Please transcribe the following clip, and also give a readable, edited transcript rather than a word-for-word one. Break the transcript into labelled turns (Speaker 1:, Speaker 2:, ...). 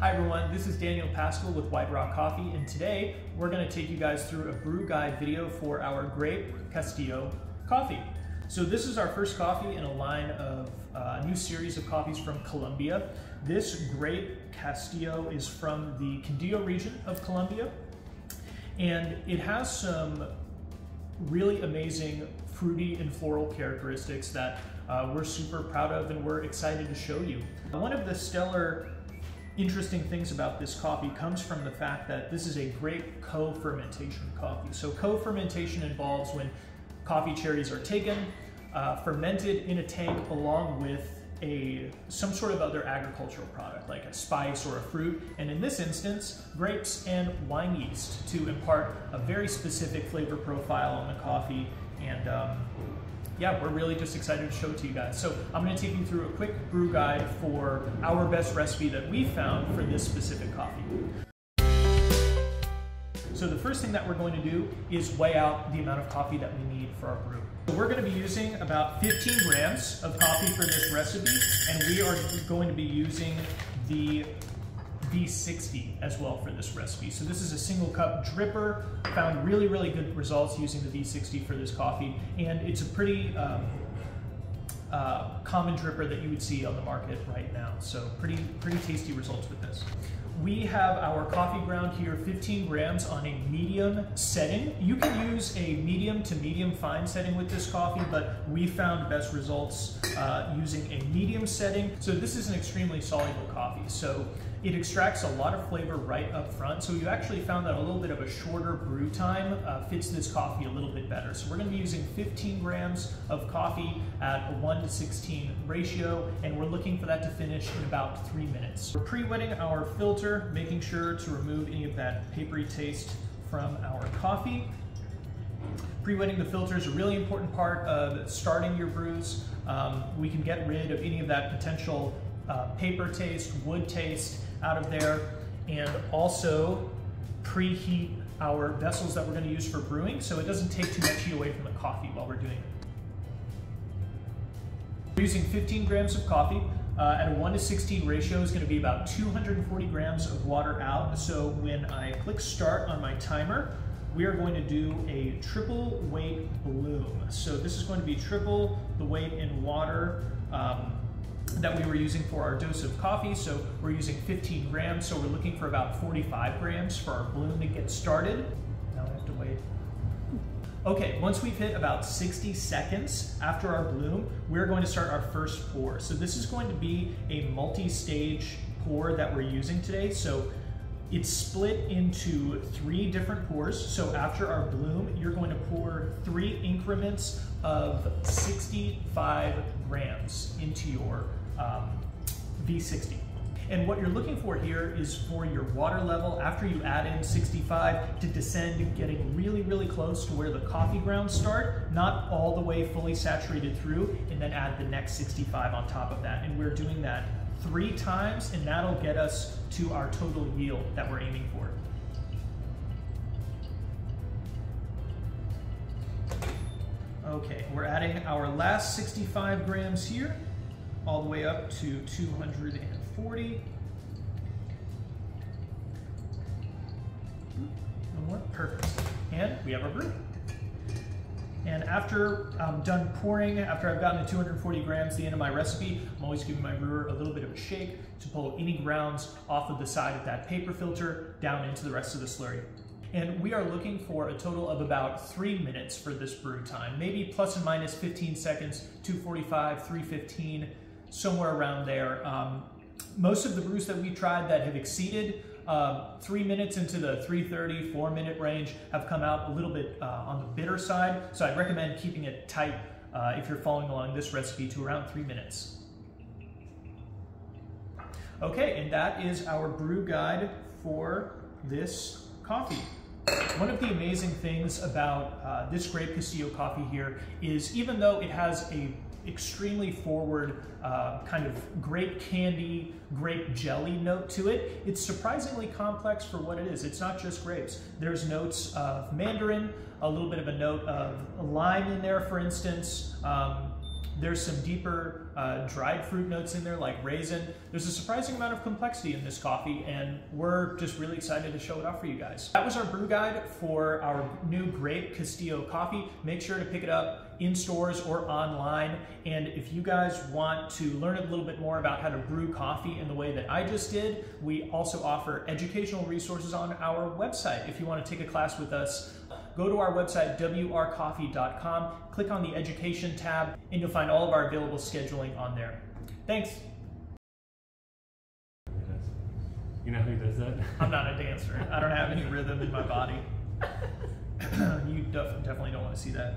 Speaker 1: Hi everyone, this is Daniel Paskill with White Rock Coffee, and today we're going to take you guys through a brew guide video for our Grape Castillo coffee. So this is our first coffee in a line of a new series of coffees from Colombia. This Grape Castillo is from the Quindio region of Colombia, and it has some really amazing fruity and floral characteristics that we're super proud of and we're excited to show you. One of the stellar interesting things about this coffee comes from the fact that this is a grape co-fermentation coffee. So co-fermentation involves when coffee cherries are taken, fermented in a tank along with some sort of other agricultural product like a spice or a fruit, and in this instance grapes and wine yeast to impart a very specific flavor profile on the coffee. And yeah, we're really just excited to show it to you guys. So I'm going to take you through a quick brew guide for our best recipe that we found for this specific coffee. So the first thing that we're going to do is weigh out the amount of coffee that we need for our brew. So we're going to be using about 15 grams of coffee for this recipe, and we are going to be using the V60 as well for this recipe. So this is a single cup dripper. Found really good results using the V60 for this coffee, and it's a pretty common dripper that you would see on the market right now. So pretty tasty results with this. We have our coffee ground here, 15 grams on a medium setting. You can use a medium to medium fine setting with this coffee, but we found best results using a medium setting. So this is an extremely soluble coffee, so it extracts a lot of flavor right up front. So you actually found that a little bit of a shorter brew time fits this coffee a little bit better. So we're going to be using 15 grams of coffee at a 1:16 ratio, and we're looking for that to finish in about 3 minutes. We're pre-wetting our filter, making sure to remove any of that papery taste from our coffee. Pre-wetting the filter is a really important part of starting your brews. We can get rid of any of that potential paper taste, wood taste out of there, and also preheat our vessels that we're going to use for brewing so it doesn't take too much heat away from the coffee while we're doing it. We're using 15 grams of coffee at a 1:16 ratio is going to be about 240 grams of water out. So when I click start on my timer, we are going to do a triple weight bloom. So this is going to be triple the weight in water that we were using for our dose of coffee. So we're using 15 grams, so we're looking for about 45 grams for our bloom to get started. Now I have to wait. Okay, once we've hit about 60 seconds after our bloom, we're going to start our first pour. So this is going to be a multi-stage pour that we're using today. So it's split into 3 different pours. So after our bloom, you're going to pour 3 increments of 65 grams into your V60. And what you're looking for here is for your water level after you add in 65 to descend, getting really close to where the coffee grounds start, not all the way fully saturated through, and then add the next 65 on top of that. And we're doing that 3 times, and that'll get us to our total yield that we're aiming for. Okay, we're adding our last 65 grams here, all the way up to 240. No more, perfect. And we have our brew. And after I'm done pouring, after I've gotten to 240 grams, the end of my recipe, I'm always giving my brewer a little bit of a shake to pull any grounds off of the side of that paper filter down into the rest of the slurry. And we are looking for a total of about 3 minutes for this brew time, maybe plus and minus 15 seconds, 245, 315, somewhere around there. Most of the brews that we tried that have exceeded 3 minutes into the 3:30, 4 minute range have come out a little bit on the bitter side. So I'd recommend keeping it tight if you're following along this recipe to around 3 minutes. Okay, and that is our brew guide for this coffee. One of the amazing things about this Grape Castillo coffee here is even though it has a extremely forward kind of grape candy, grape jelly note to it, it's surprisingly complex for what it is. It's not just grapes. There's notes of mandarin, a little bit of a note of lime in there, for instance, There's some deeper dried fruit notes in there like raisin. There's a surprising amount of complexity in this coffee, and we're just really excited to show it off for you guys. That was our brew guide for our new Grape Castillo coffee. Make sure to pick it up in stores or online. And if you guys want to learn a little bit more about how to brew coffee in the way that I just did, we also offer educational resources on our website. If you want to take a class with us, go to our website, wrcoffee.com, click on the Education tab, and you'll find all of our available scheduling on there. Thanks.
Speaker 2: You know who does that?
Speaker 1: I'm not a dancer. I don't have any rhythm in my body. You definitely don't want to see that.